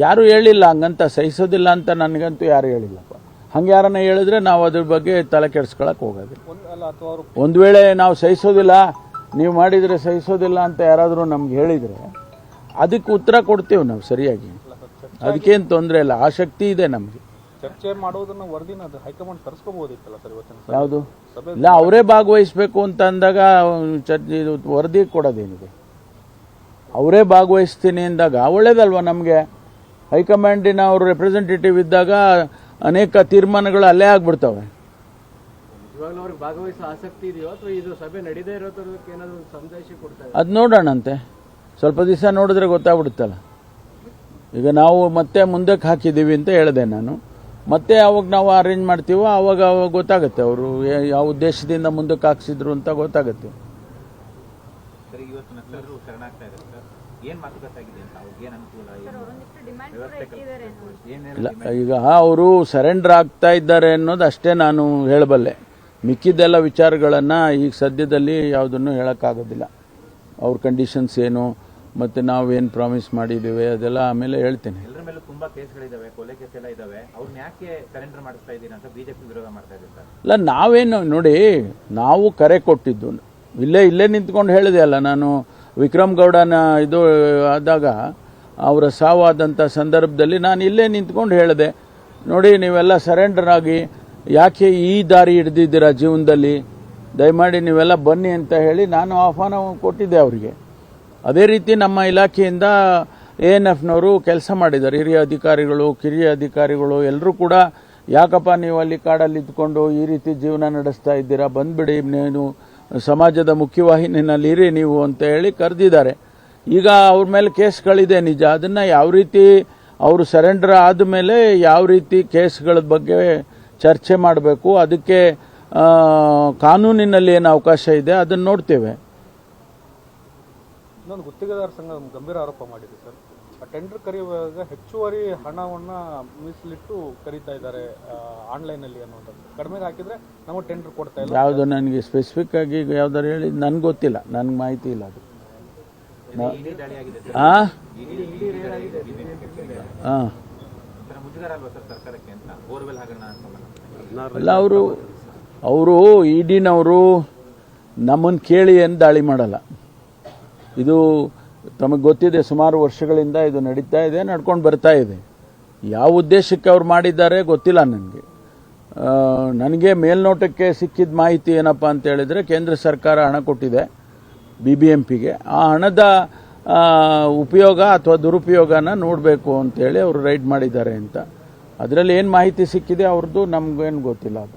ಯಾರು ಹೇಳಿಲ್ಲ ಹಂಗಂತ, ಸಹಿಸೋದಿಲ್ಲ ಅಂತ ನನಗಂತೂ ಯಾರು ಹೇಳಿಲ್ಲಪ್ಪ. ಹಂಗೆ ಯಾರನ್ನ ಹೇಳಿದ್ರೆ ನಾವು ಅದ್ರ ಬಗ್ಗೆ ತಲೆ ಕೆಡಿಸ್ಕೊಳಕ್ಕೆ ಹೋಗೋದಿಲ್ಲ. ಒಂದು ವೇಳೆ ನಾವು ಸಹಿಸೋದಿಲ್ಲ, ನೀವು ಮಾಡಿದರೆ ಸಹಿಸೋದಿಲ್ಲ ಅಂತ ಯಾರಾದರೂ ನಮ್ಗೆ ಹೇಳಿದರೆ ಅದಕ್ಕೆ ಉತ್ತರ ಕೊಡ್ತೇವೆ ನಾವು ಸರಿಯಾಗಿ. ಅದಕ್ಕೇನು ತೊಂದರೆ ಇಲ್ಲ, ಆ ಶಕ್ತಿ ಇದೆ ನಮಗೆ. ಚರ್ಚೆ ಮಾಡೋದನ್ನ ವರದಿನ ಹೈಕಮಾಂಡ್ ತರಿಸ್ಕೋಬಹುದಿತ್ತಲ್ಲ ಸರ್ ಇವತ್ತಿನ ಯಾವುದು ಇಲ್ಲ, ಅವರೇ ಭಾಗವಹಿಸಬೇಕು ಅಂತ ಅಂದಾಗ ವರದಿ ಕೊಡೋದೇನಿದೆ? ಅವರೇ ಭಾಗವಹಿಸ್ತೀನಿ ಅಂದಾಗ ಒಳ್ಳೇದಲ್ವ ನಮಗೆ. ಹೈಕಮಾಂಡಿನ ಅವರು ರೆಪ್ರೆಸೆಂಟೇಟಿವ್ ಇದ್ದಾಗ ಅನೇಕ ತೀರ್ಮಾನಗಳು ಅಲ್ಲೇ ಆಗ್ಬಿಡ್ತವೆ. ಭಾಗವಹಿಸೋ ಆಸಕ್ತಿ ಇದೆಯೋ ಅಥವಾ ಇದು ಸಭೆ ನಡೀದೇ ಇರೋದಕ್ಕೆ ಏನಾದರೂ ಸಂದೇಶ ಕೊಡ್ತಾರೆ? ಅದು ನೋಡೋಣಂತೆ, ಸ್ವಲ್ಪ ದಿವಸ ನೋಡಿದ್ರೆ ಗೊತ್ತಾಗ್ಬಿಡುತ್ತಲ್ಲ. ಈಗ ನಾವು ಮತ್ತೆ ಮುಂದಕ್ಕೆ ಹಾಕಿದ್ದೀವಿ ಅಂತ ಹೇಳಿದೆ ನಾನು. ಮತ್ತೆ ಯಾವಾಗ ನಾವು ಅರೇಂಜ್ ಮಾಡ್ತೀವೋ ಆವಾಗ ಗೊತ್ತಾಗುತ್ತೆ ಅವರು ಯಾವ ಉದ್ದೇಶದಿಂದ ಮುಂದಕ್ಕೆ ಹಾಕ್ಸಿದ್ರು ಅಂತ ಗೊತ್ತಾಗುತ್ತೆ. ಇಲ್ಲ, ಈಗ ಅವರು ಸರೆಂಡರ್ ಆಗ್ತಾ ಇದ್ದಾರೆ ಅನ್ನೋದು ಅಷ್ಟೇ ನಾನು ಹೇಳಬಲ್ಲೆ. ಮಿಕ್ಕಿದ್ದೆಲ್ಲ ವಿಚಾರಗಳನ್ನು ಈಗ ಸದ್ಯದಲ್ಲಿ ಯಾವುದನ್ನು ಹೇಳೋಕ್ಕಾಗೋದಿಲ್ಲ. ಅವ್ರ ಕಂಡೀಷನ್ಸ್ ಏನು ಮತ್ತು ನಾವೇನು ಪ್ರಾಮಿಸ್ ಮಾಡಿದ್ದೀವಿ ಅದೆಲ್ಲ ಆಮೇಲೆ ಹೇಳ್ತೇನೆ. ಎಲ್ಲರ ಮೇಲೂ ತುಂಬಾ ಕೇಸ್ಗಳಿದಾವೆ, ಕೊಲೆ ಕೇಸ್ ಎಲ್ಲ ಇದಾವೆ. ಅವ್ರನ್ನ ಯಾಕೆ ಸರೆಂಡರ್ ಮಾಡಿಸ್ತಾ ಇದ್ದೀರಾ ಅಂತ ಬಿಜೆಪಿ ವಿರೋಧ ಮಾಡ್ತಾ ಇದ್ದಾರೆ. ಇಲ್ಲ, ನಾವೇನು ನೋಡಿ, ನಾವು ಕರೆ ಕೊಟ್ಟಿದ್ದು ಇಲ್ಲೇ ನಿಂತ್ಕೊಂಡು ಹೇಳಿದೆ ಅಲ್ಲ ನಾನು. ವಿಕ್ರಮ್ ಗೌಡನ ಇದು ಆದಾಗ ಅವರ ಸಾವಾದಂಥ ಸಂದರ್ಭದಲ್ಲಿ ನಾನು ಇಲ್ಲೇ ನಿಂತ್ಕೊಂಡು ಹೇಳಿದೆ, ನೋಡಿ ನೀವೆಲ್ಲ ಸರೆಂಡರ್ ಆಗಿ ಯಾಕೆ ಈ ದಾರಿ ಹಿಡ್ದಿದ್ದೀರಾ ಜೀವನದಲ್ಲಿ, ದಯಮಾಡಿ ನೀವೆಲ್ಲ ಬನ್ನಿ ಅಂತ ಹೇಳಿ ನಾನು ಆಹ್ವಾನ ಕೊಟ್ಟಿದ್ದೆ ಅವರಿಗೆ. ಅದೇ ರೀತಿ ನಮ್ಮ ಇಲಾಖೆಯಿಂದ ANFನವರು ಕೆಲಸ ಮಾಡಿದ್ದಾರೆ. ಹಿರಿಯ ಅಧಿಕಾರಿಗಳು, ಕಿರಿಯ ಅಧಿಕಾರಿಗಳು ಎಲ್ಲರೂ ಕೂಡ ಯಾಕಪ್ಪ ನೀವು ಅಲ್ಲಿ ಕಾಡಲ್ಲಿ ಇದ್ಕೊಂಡು ಈ ರೀತಿ ಜೀವನ ನಡೆಸ್ತಾ ಇದ್ದೀರಾ, ಬಂದ್ಬಿಡಿ, ನೀವು ಸಮಾಜದ ಮುಖ್ಯವಾಹಿನಿನಲ್ಲಿ ಇರಿ ನೀವು ಅಂತ ಹೇಳಿ ಕರೆದಿದ್ದಾರೆ. ಈಗ ಅವ್ರ ಮೇಲೆ ಕೇಸ್ಗಳಿದೆ ನಿಜ. ಅದನ್ನು ಯಾವ ರೀತಿ ಅವರು ಸರೆಂಡರ್ ಆದಮೇಲೆ ಯಾವ ರೀತಿ ಕೇಸ್ಗಳ ಬಗ್ಗೆ ಚರ್ಚೆ ಮಾಡಬೇಕು, ಅದಕ್ಕೆ ಕಾನೂನಿನಲ್ಲಿ ಏನು ಅವಕಾಶ ಇದೆ ಅದನ್ನು ನೋಡ್ತೇವೆ. ಇನ್ನೊಂದು ಗುತ್ತಿಗೆದಾರ ಸಂಘ ಗಂಭೀರ ಆರೋಪ ಮಾಡಿದೆ ಸರ್. ಟೆಂಡರ್ ಕರೆಯುವಾಗ ಹೆಚ್ಚುವರಿ ಹಣವನ್ನು ಮೀಸಲಿಟ್ಟು ಕರೀತಾ ಇದ್ದಾರೆ ಆನ್ಲೈನಲ್ಲಿ ಅನ್ನೋದು. ಕಡಿಮೆಗೆ ಹಾಕಿದ್ರೆ ನಾವು ಟೆಂಡರ್ ಕೊಡ್ತಾ ಇಲ್ಲ. ಯಾವುದು ನನಗೆ ಸ್ಪೆಸಿಫಿಕ್ ಆಗಿ ಯಾವ್ದಾರು ಹೇಳಿ ನನಗೆ ಗೊತ್ತಿಲ್ಲ, ನನಗೆ ಮಾಹಿತಿ ಇಲ್ಲ ಅದು. ಅಲ್ಲ, ಅವರು ಇಡಿನವರು ನಮ್ಮನ್ನು ಕೇಳಿ ಏನು ದಾಳಿ ಮಾಡಲ್ಲ. ಇದು ತಮಗೆ ಗೊತ್ತಿದೆ, ಸುಮಾರು ವರ್ಷಗಳಿಂದ ಇದು ನಡೀತಾ ಇದೆ, ನಡ್ಕೊಂಡು ಬರ್ತಾ ಇದೆ. ಯಾವ ಉದ್ದೇಶಕ್ಕೆ ಅವ್ರು ಮಾಡಿದ್ದಾರೆ ಗೊತ್ತಿಲ್ಲ ನನಗೆ. ನನಗೆ ಮೇಲ್ನೋಟಕ್ಕೆ ಸಿಕ್ಕಿದ ಮಾಹಿತಿ ಏನಪ್ಪ ಅಂತ ಹೇಳಿದರೆ, ಕೇಂದ್ರ ಸರ್ಕಾರ ಹಣ ಕೊಟ್ಟಿದೆ BBMPಗೆ. ಆ ಹಣದ ಉಪಯೋಗ ಅಥವಾ ದುರುಪಯೋಗನ ನೋಡಬೇಕು ಅಂತೇಳಿ ಅವರು ರೈಡ್ ಮಾಡಿದ್ದಾರೆ ಅಂತ. ಅದರಲ್ಲಿ ಏನು ಮಾಹಿತಿ ಸಿಕ್ಕಿದೆ ಅವ್ರದ್ದು ನಮಗೇನು ಗೊತ್ತಿಲ್ಲ ಅದು.